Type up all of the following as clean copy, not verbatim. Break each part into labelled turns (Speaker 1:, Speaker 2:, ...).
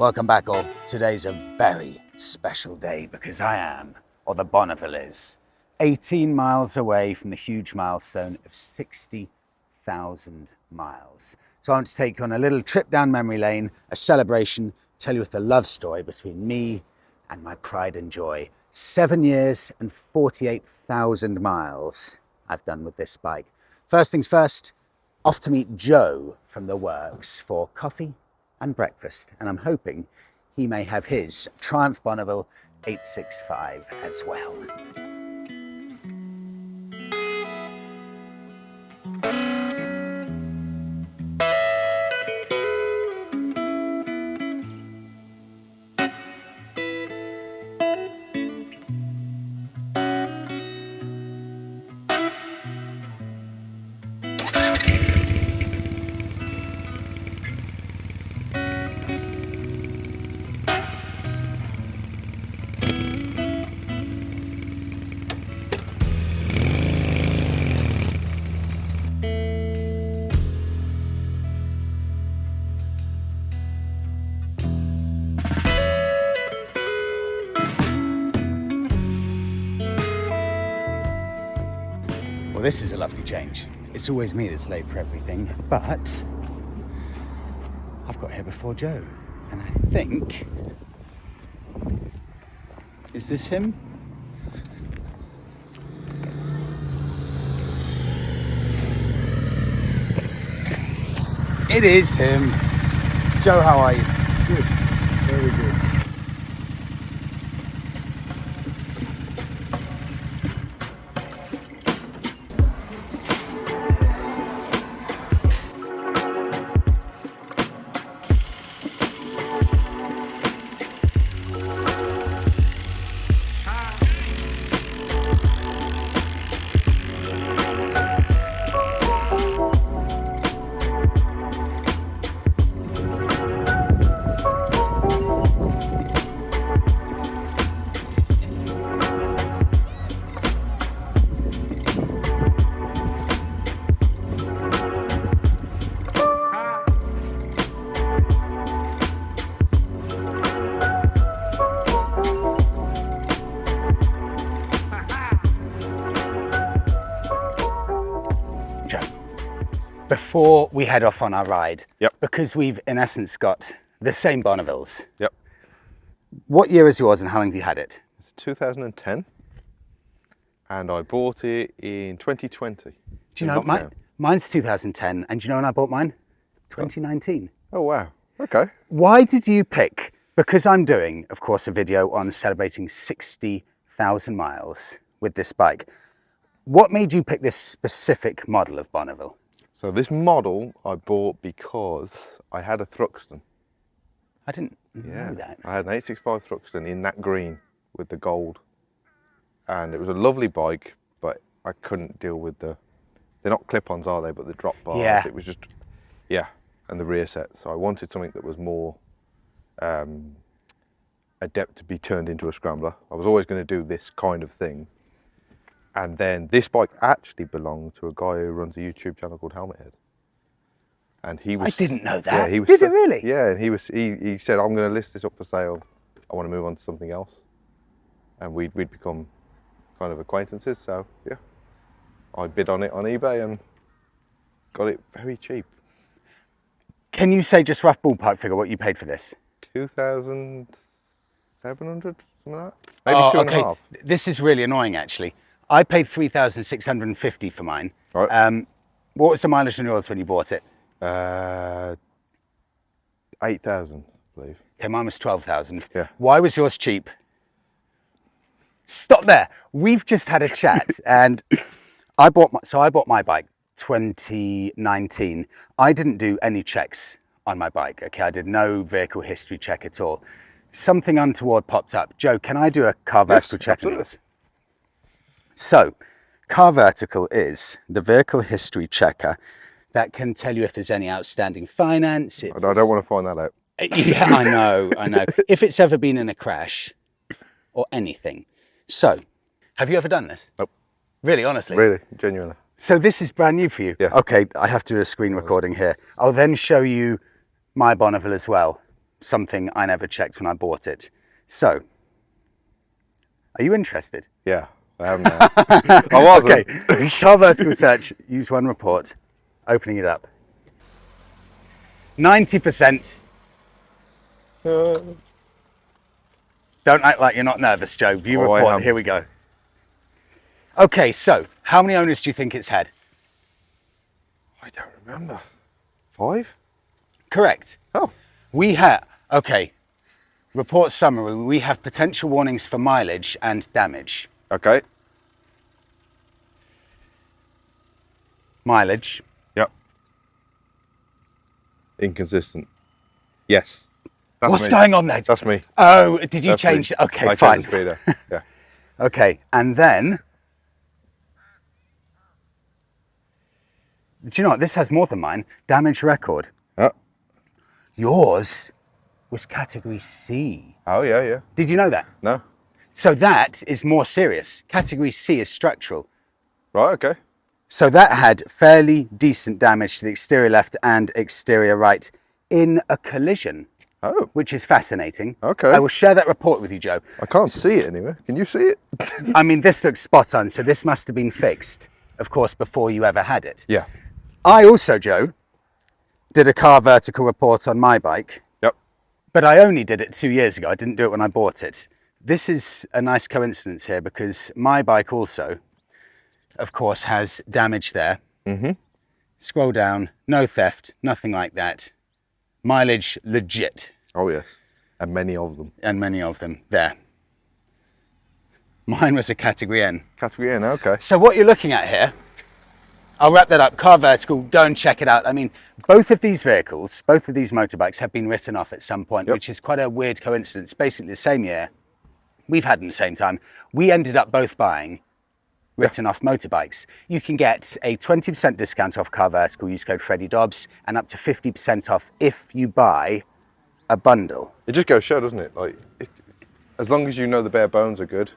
Speaker 1: Welcome back all. Today's a very special day because I am, or the Bonneville is, 18 miles away from the huge milestone of 60,000 miles. So I want to take you on a little trip down memory lane, a celebration, tell you the love story between me and my pride and joy. 7 years and 48,000 miles I've done with this bike. First things first, off to meet Joe from the works for coffee and breakfast, and I'm hoping he may have his Triumph Bonneville 865 as well. Well, this is a lovely change. It's always me that's late for everything, but I've got here before Joe, and I think, is this him? It is him. Joe, how are you?
Speaker 2: Good, very good.
Speaker 1: Before we head off on our ride,
Speaker 2: Yep.
Speaker 1: because we've in essence got the same Bonnevilles,
Speaker 2: Yep.
Speaker 1: what year is yours and how long have you had it?
Speaker 2: It's 2010, and I bought it in 2020.
Speaker 1: Do you know, mine's 2010, and do you know when I bought mine? 2019.
Speaker 2: Oh wow, okay.
Speaker 1: Why did you pick, because I'm doing, of course, a video on celebrating 60,000 miles with this bike, what made you pick this specific model of Bonneville?
Speaker 2: So this model I bought because I had a Thruxton.
Speaker 1: I didn't know that.
Speaker 2: I had an 865 Thruxton in that green with the gold. And it was a lovely bike, but I couldn't deal with they're not clip-ons, are they, but the drop bars.
Speaker 1: Yeah.
Speaker 2: It was just, yeah, and the rear set. So I wanted something that was more adept to be turned into a scrambler. I was always going to do this kind of thing. And then this bike actually belonged to a guy who runs a YouTube channel called Helmet Head. And he was...
Speaker 1: I didn't know that.
Speaker 2: Yeah,
Speaker 1: Did it really?
Speaker 2: Yeah, and he said, I'm going to list this up for sale. I want to move on to something else. And we'd become kind of acquaintances. So yeah, I bid on it on eBay and got it very cheap.
Speaker 1: Can you say just rough ballpark figure what you paid for this?
Speaker 2: 2,700, something like that. Maybe two and a half.
Speaker 1: This is really annoying actually. I paid 3,650 for mine.
Speaker 2: Right.
Speaker 1: What was the mileage on yours when you bought it?
Speaker 2: 8,000, I believe.
Speaker 1: Okay, mine was 12,000.
Speaker 2: Yeah.
Speaker 1: Why was yours cheap? Stop there. We've just had a chat and I bought my bike 2019. I didn't do any checks on my bike. Okay, I did no vehicle history check at all. Something untoward popped up. Joe, can I do a car vertical check on yours? So, car vertical is the vehicle history checker that can tell you if there's any outstanding finance.
Speaker 2: I don't want to find that out.
Speaker 1: Yeah, I know. If it's ever been in a crash or anything. So, have you ever done this?
Speaker 2: Nope.
Speaker 1: Really, honestly?
Speaker 2: Really, genuinely.
Speaker 1: So this is brand new for you?
Speaker 2: Yeah.
Speaker 1: Okay, I have to do a screen recording here. I'll then show you my Bonneville as well. something I never checked when I bought it. So, are you interested?
Speaker 2: Yeah, I am now. I wasn't.
Speaker 1: Okay, car vertical search, use one report, opening it up. 90%. Don't act like you're not nervous, Joe. View report, here we go. Okay, so how many owners do you think it's had?
Speaker 2: I don't remember. 5?
Speaker 1: Correct.
Speaker 2: Oh.
Speaker 1: We have, okay, report summary. We have potential warnings for mileage and damage.
Speaker 2: Okay.
Speaker 1: Mileage.
Speaker 2: Yep. Inconsistent. Yes. That's
Speaker 1: What's
Speaker 2: me.
Speaker 1: going on there?
Speaker 2: That's me.
Speaker 1: Oh, did you
Speaker 2: That's
Speaker 1: change?
Speaker 2: me.
Speaker 1: Okay,
Speaker 2: I
Speaker 1: fine.
Speaker 2: changed the speeder. Yeah.
Speaker 1: Okay, and then, do you know what? This has more than mine. Damage record.
Speaker 2: Oh.
Speaker 1: Yours was category C.
Speaker 2: Oh, yeah, yeah.
Speaker 1: Did you know that?
Speaker 2: No.
Speaker 1: So that is more serious. Category C is structural.
Speaker 2: Right, okay.
Speaker 1: So that had fairly decent damage to the exterior left and exterior right in a collision.
Speaker 2: Oh.
Speaker 1: Which is fascinating.
Speaker 2: Okay.
Speaker 1: I will share that report with you, Joe.
Speaker 2: I can't see it anywhere. Can you see it?
Speaker 1: I mean, this looks spot on, so this must have been fixed, of course, before you ever had it.
Speaker 2: Yeah.
Speaker 1: I also, Joe, did a car vertical report on my bike.
Speaker 2: Yep.
Speaker 1: But I only did it 2 years ago. I didn't do it when I bought it. This is a nice coincidence here because my bike also, of course, has damage there. Mm-hmm. Scroll down, no theft, nothing like that. Mileage legit.
Speaker 2: Oh, yes. And many of them.
Speaker 1: And many of them there. Mine was a category N.
Speaker 2: Category N, okay.
Speaker 1: So what you're looking at here, I'll wrap that up, car vertical, go and check it out. I mean, both of these vehicles, both of these motorbikes have been written off at some point, which is quite a weird coincidence. Basically the same year, we've had them the same time. We ended up both buying written off motorbikes. You can get a 20% discount off car vertical, use code Freddie Dobbs, and up to 50% off if you buy a bundle.
Speaker 2: It just goes to show, doesn't it? Like, as long as you know the bare bones are good.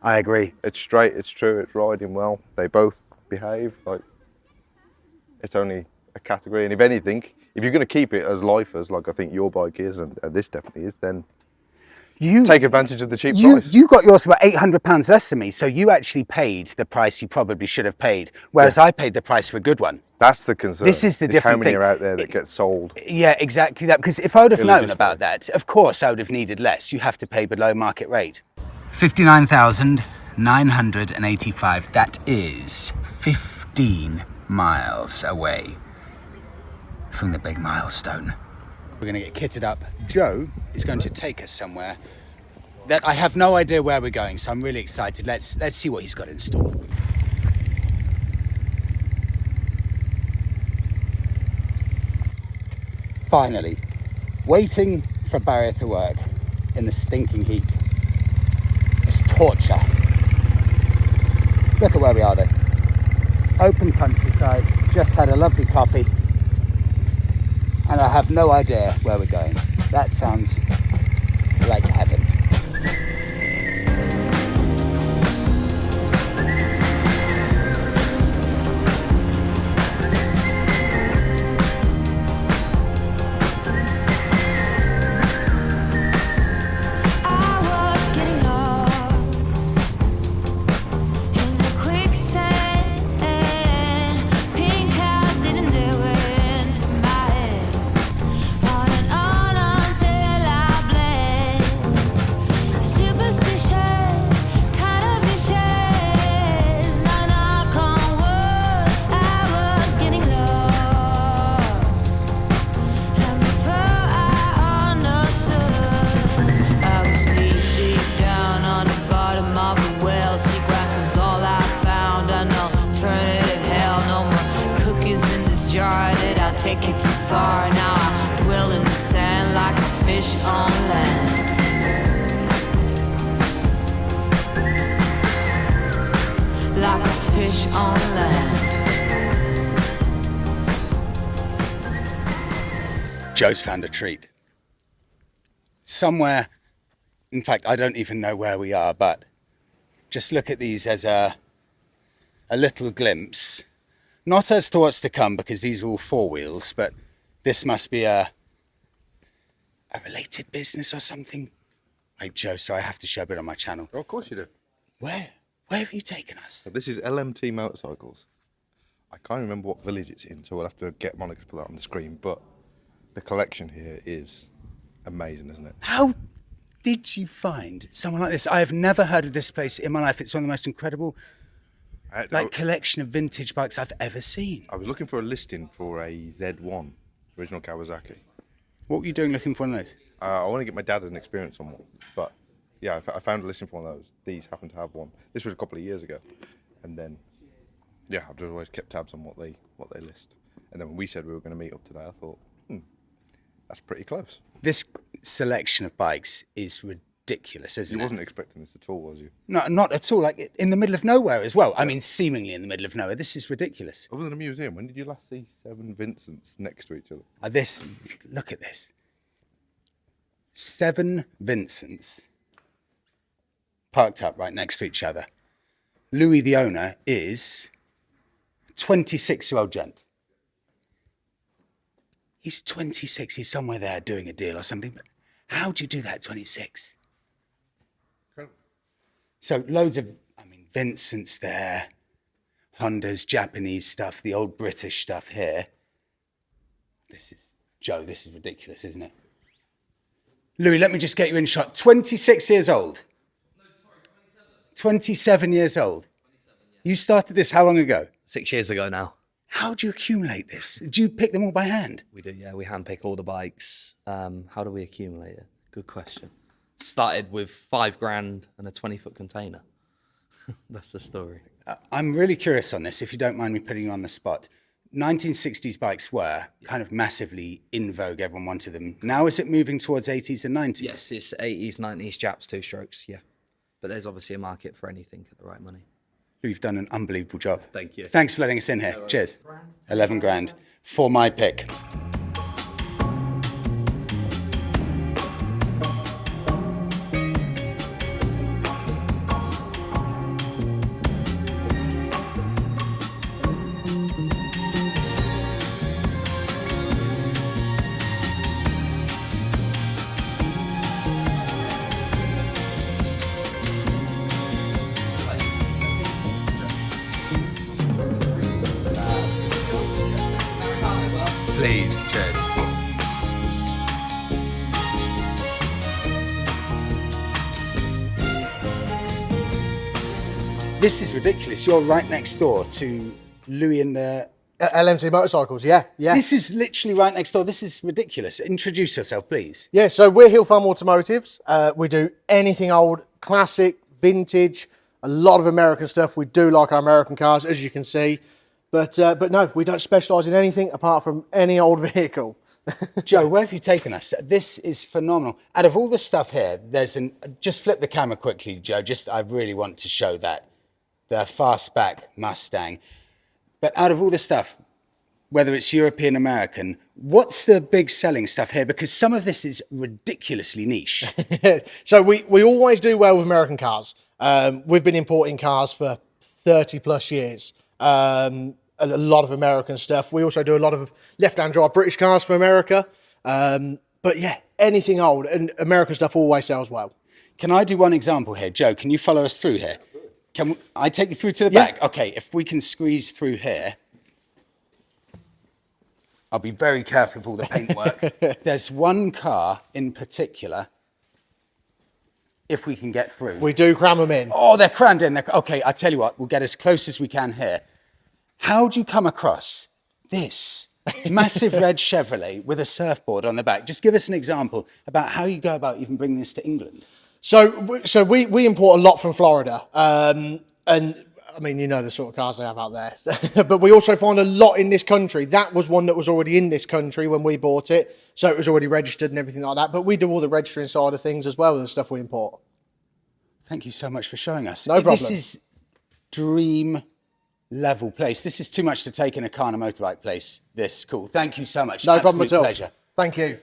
Speaker 1: I agree.
Speaker 2: It's straight, it's true, it's riding well. They both behave. Like, it's only a category. And if anything, if you're going to keep it as lifers, like I think your bike is, and this definitely is, then you take advantage of the cheap price.
Speaker 1: You got yours for about £800 less than me, so you actually paid the price you probably should have paid, whereas I paid the price for a good one.
Speaker 2: That's the concern.
Speaker 1: This is the different
Speaker 2: how many
Speaker 1: thing.
Speaker 2: are out there that get sold.
Speaker 1: Yeah, exactly that. Because if I would have known about that, of course I would have needed less. You have to pay below market rate. 59,985. That is 15 miles away from the big milestone. We're going to get kitted up. Joe is going to take us somewhere that I have no idea where we're going, so I'm really excited. Let's see what he's got in store. Finally, waiting for a barrier to work in the stinking heat. It's torture. Look at where we are though. Open countryside, just had a lovely coffee, and I have no idea where we're going. That sounds like heaven.
Speaker 3: Take it too far now. I dwell in the sand like a fish on land. Like a fish on land.
Speaker 1: Joe's found a treat. Somewhere, in fact, I don't even know where we are, but just look at these as a little glimpse. Not as to what's to come, because these are all four wheels, but this must be a a related business or something? Hey, Joe, so I have to show a bit on my channel.
Speaker 2: Oh, of course you do.
Speaker 1: Where have you taken us?
Speaker 2: So this is LMT Motorcycles. I can't remember what village it's in, so we'll have to get Monica to put that on the screen. But the collection here is amazing, isn't it?
Speaker 1: How did you find someone like this? I have never heard of this place in my life. It's one of the most incredible collection of vintage bikes I've ever seen.
Speaker 2: I was looking for a listing for a Z1, original Kawasaki.
Speaker 1: What were you doing looking for one of those?
Speaker 2: I want to get my dad an experience on one, but yeah, I found a listing for one of those. These happen to have one. This was a couple of years ago, and then yeah, I've just always kept tabs on what they list. And then when we said we were going to meet up today, I thought, that's pretty close.
Speaker 1: This selection of bikes is ridiculous, isn't it?
Speaker 2: You wasn't expecting this at all, was you?
Speaker 1: No, not at all. Like in the middle of nowhere as well. I mean, seemingly in the middle of nowhere. This is ridiculous.
Speaker 2: Other than a museum, when did you last see 7 Vincents next to each other?
Speaker 1: Look at this. 7 Vincents parked up right next to each other. Louis, the owner, is a 26-year-old gent. He's 26. He's somewhere there doing a deal or something. But how do you do that at 26?
Speaker 2: Incredible.
Speaker 1: So loads of, Vincent's there, Honda's, Japanese stuff, the old British stuff here. This is ridiculous, isn't it? Louis, let me just get you in shot. 26 years old.
Speaker 4: No, sorry, 27.
Speaker 1: 27 years old.
Speaker 4: 27, yes.
Speaker 1: You started this how long ago?
Speaker 4: 6 years ago now.
Speaker 1: How do you accumulate this? Do you pick them all by hand?
Speaker 4: We do, yeah. We handpick all the bikes. How do we accumulate it? Good question. Started with $5,000 and a 20-foot container. That's the story.
Speaker 1: I'm really curious on this, if you don't mind me putting you on the spot. 1960s bikes were kind of massively in vogue. Everyone wanted them. Now is it moving towards 80s and 90s?
Speaker 4: Yes, it's 80s, 90s, Japs, 2-strokes, yeah. But there's obviously a market for anything at the right money.
Speaker 1: You've done an unbelievable job.
Speaker 4: Thank you.
Speaker 1: Thanks for letting us in here. Cheers. 11 grand for my pick. Please, cheers. This is ridiculous. You're right next door to Louis and the...
Speaker 5: LMT Motorcycles, yeah.
Speaker 1: This is literally right next door. This is ridiculous. Introduce yourself, please.
Speaker 5: Yeah, so we're Hill Farm Automotives. We do anything old, classic, vintage, a lot of American stuff. We do like our American cars, as you can see. But no, we don't specialise in anything apart from any old vehicle.
Speaker 1: Joe, where have you taken us? This is phenomenal. Out of all the stuff here, just flip the camera quickly, Joe. I really want to show that. The fastback Mustang. But out of all the stuff, whether it's European, American, what's the big selling stuff here? Because some of this is ridiculously niche.
Speaker 5: So we always do well with American cars. We've been importing cars for 30 plus years. A lot of American stuff. We also do a lot of left-hand drive British cars for America. But yeah, anything old and American stuff always sells well.
Speaker 1: Can I do one example here? Joe, can you follow us through here? Can I take you through to the back? Okay, if we can squeeze through here. I'll be very careful with all the paintwork. There's one car in particular, if we can get through.
Speaker 5: We do cram them in.
Speaker 1: Oh, they're crammed in. Okay, I tell you what, we'll get as close as we can here. How do you come across this massive red Chevrolet with a surfboard on the back? Just give us an example about how you go about even bringing this to England.
Speaker 5: So we import a lot from Florida. And I mean, you know the sort of cars they have out there. But we also find a lot in this country. That was one that was already in this country when we bought it. So it was already registered and everything like that. But we do all the registering side of things as well, the stuff we import.
Speaker 1: Thank you so much for showing us.
Speaker 5: No problem.
Speaker 1: This is dream level place. This is too much to take in a car and a motorbike place. This cool. Thank you so much.
Speaker 5: No problem at all.
Speaker 1: Pleasure.
Speaker 5: Thank you.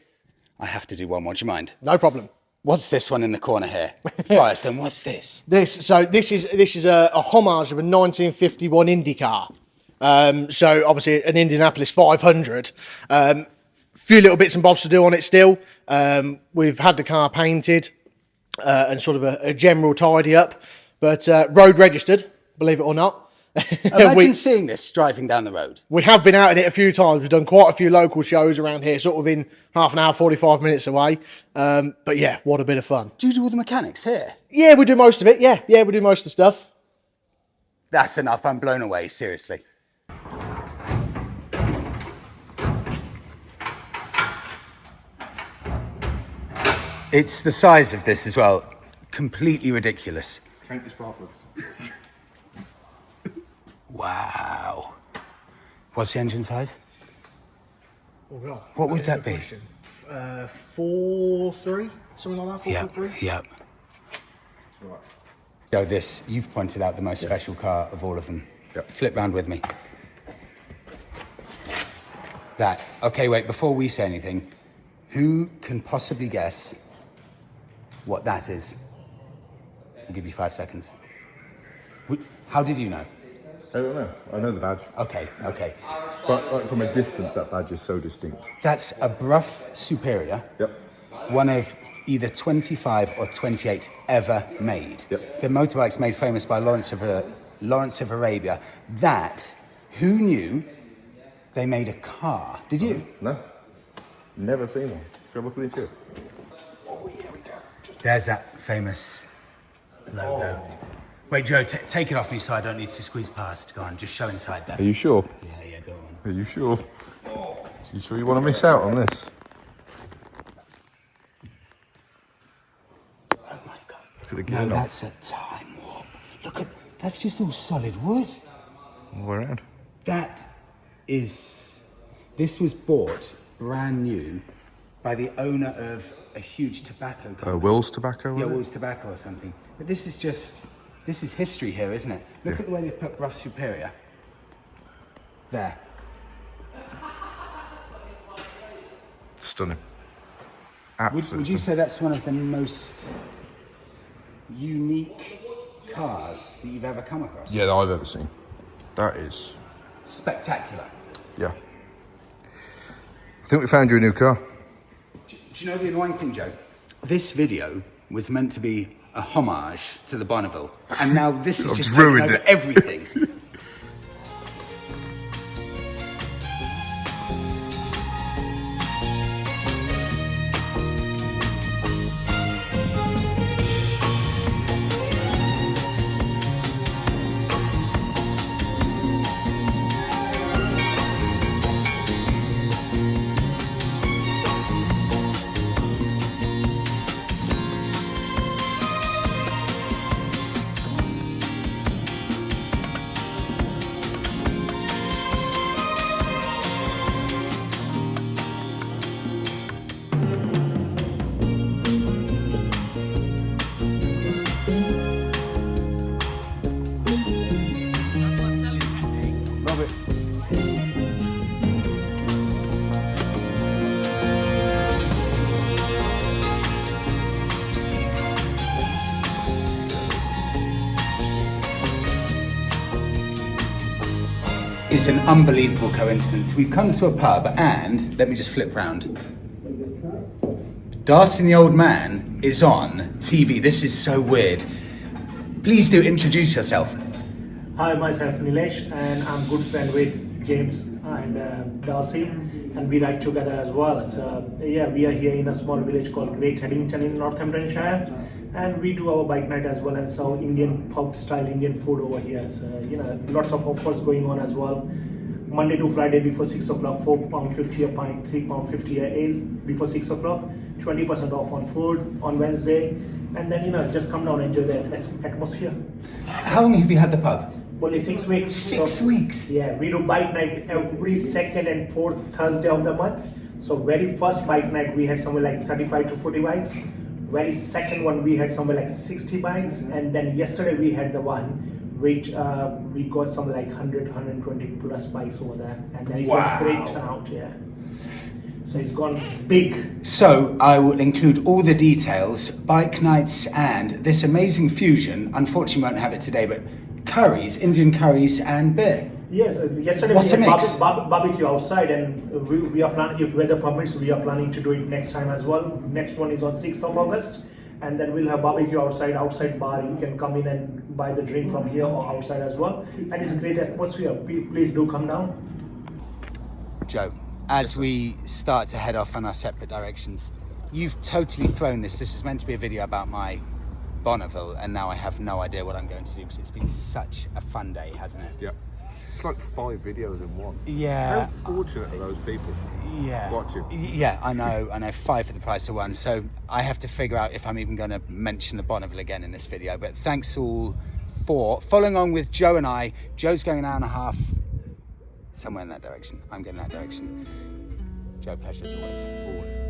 Speaker 1: I have to do one more. Do you mind?
Speaker 5: No problem.
Speaker 1: What's this one in the corner here? Firestone, what's this?
Speaker 5: This is a homage of a 1951 Indy car. So obviously an Indianapolis 500. few little bits and bobs to do on it still. We've had the car painted and sort of a general tidy up, but road registered, believe it or not.
Speaker 1: Imagine seeing this driving down the road.
Speaker 5: We have been out in it a few times. We've done quite a few local shows around here, sort of in half an hour, 45 minutes away. But yeah, what a bit of fun.
Speaker 1: Do you do all the mechanics here?
Speaker 5: Yeah, we do most of it. Yeah, we do most of the stuff.
Speaker 1: That's enough. I'm blown away, seriously. It's the size of this as well. Completely ridiculous.
Speaker 2: Count your sparklers.
Speaker 1: Wow. What's the engine size?
Speaker 5: Oh God.
Speaker 1: What would that be?
Speaker 5: 4.3, something like that. 4.3.
Speaker 1: Yep.
Speaker 2: Right.
Speaker 1: So this, you've pointed out the most special car of all of them.
Speaker 2: Yep.
Speaker 1: Flip round with me. That. Okay, wait, before we say anything, who can possibly guess what that is? I'll give you 5 seconds. How did you know?
Speaker 2: I don't know. I know the badge.
Speaker 1: Okay.
Speaker 2: But like, from a distance, that badge is so distinct.
Speaker 1: That's a Bruff Superior.
Speaker 2: Yep.
Speaker 1: One of either 25 or 28 ever made.
Speaker 2: Yep.
Speaker 1: The motorbike's made famous by Lawrence of Arabia. That, who knew they made a car? Did you?
Speaker 2: No. Never seen one. Shall I look at it?
Speaker 1: Oh, here we go. There's that famous logo. Wait, Joe, take it off me so I don't need to squeeze past. Go on, just show inside there.
Speaker 2: Are you sure?
Speaker 1: Yeah, go on.
Speaker 2: Are you sure? Are you sure you want to miss out on this?
Speaker 1: Oh my God.
Speaker 2: Look at the gear
Speaker 1: No,
Speaker 2: knob.
Speaker 1: that's a time warp. Look at, that's just all solid wood.
Speaker 2: All the way around.
Speaker 1: This was bought brand new by the owner of a huge tobacco company.
Speaker 2: Will's Tobacco?
Speaker 1: Yeah,
Speaker 2: was it?
Speaker 1: Will's Tobacco or something. But this is history here, isn't it? Look at the way they've put Bruff Superior. There.
Speaker 2: Stunning.
Speaker 1: Would
Speaker 2: Absolutely.
Speaker 1: you say that's one of the most unique cars that you've ever come across?
Speaker 2: Yeah, that I've ever seen. That is.
Speaker 1: Spectacular.
Speaker 2: Yeah. I think we found you a new car.
Speaker 1: Do you know the annoying thing, Joe? This video was meant to be a homage to the Bonneville, and now this has just taken
Speaker 2: ruined
Speaker 1: over
Speaker 2: it.
Speaker 1: everything.
Speaker 2: Love it.
Speaker 1: It's an unbelievable coincidence. We've come to a pub and, let me just flip round. Darcy and the Old Man is on TV. This is so weird. Please do introduce yourself.
Speaker 6: Hi, myself Nilesh, and I'm good friend with James and Darcy, and we ride together as well. So yeah, we are here in a small village called Great Addington in Northamptonshire, and we do our bike night as well and serve Indian pub style Indian food over here. So lots of offers going on as well. Monday to Friday before 6 o'clock, £4.50 a pint, £3.50 a ale before 6 o'clock, 20% off on food on Wednesday, and then just come down and enjoy the atmosphere.
Speaker 1: How long have you had the pub?
Speaker 6: Only 6 weeks.
Speaker 1: 6 weeks?
Speaker 6: Yeah, we do bike night every second and fourth Thursday of the month. So very first bike night we had somewhere like 35 to 40 bikes. Very second one we had somewhere like 60 bikes, and then yesterday we had the one which we got some like 100, 120 plus bikes over there, and then it was great turnout. Yeah. So it's gone big.
Speaker 1: So I will include all the details, bike nights, and this amazing fusion. Unfortunately, we won't have it today, but curries, Indian curries, and beer.
Speaker 6: Yes, yesterday
Speaker 1: What
Speaker 6: we
Speaker 1: a
Speaker 6: had
Speaker 1: mix.
Speaker 6: barbecue outside, and we are planning, if weather permits, we are planning to do it next time as well. Next one is on 6th of August, and then we'll have barbecue outside bar. You can come in and buy the drink from here or outside as well, and it's a great atmosphere. Please do come down.
Speaker 1: Joe, as we start to head off on our separate directions, you've totally thrown this. This was meant to be a video about my Bonneville, and now I have no idea what I'm going to do because it's been such a fun day, hasn't it?
Speaker 2: Yeah. It's like 5 videos in one.
Speaker 1: Yeah.
Speaker 2: How fortunate are those people
Speaker 1: Yeah.
Speaker 2: watching?
Speaker 1: Yeah, I know, 5 for the price of 1. So I have to figure out if I'm even going to mention the Bonneville again in this video. But thanks all for following on with Joe and I. Joe's going an hour and a half somewhere in that direction. I'm going that direction. Joe, pleasure as always.
Speaker 2: Always.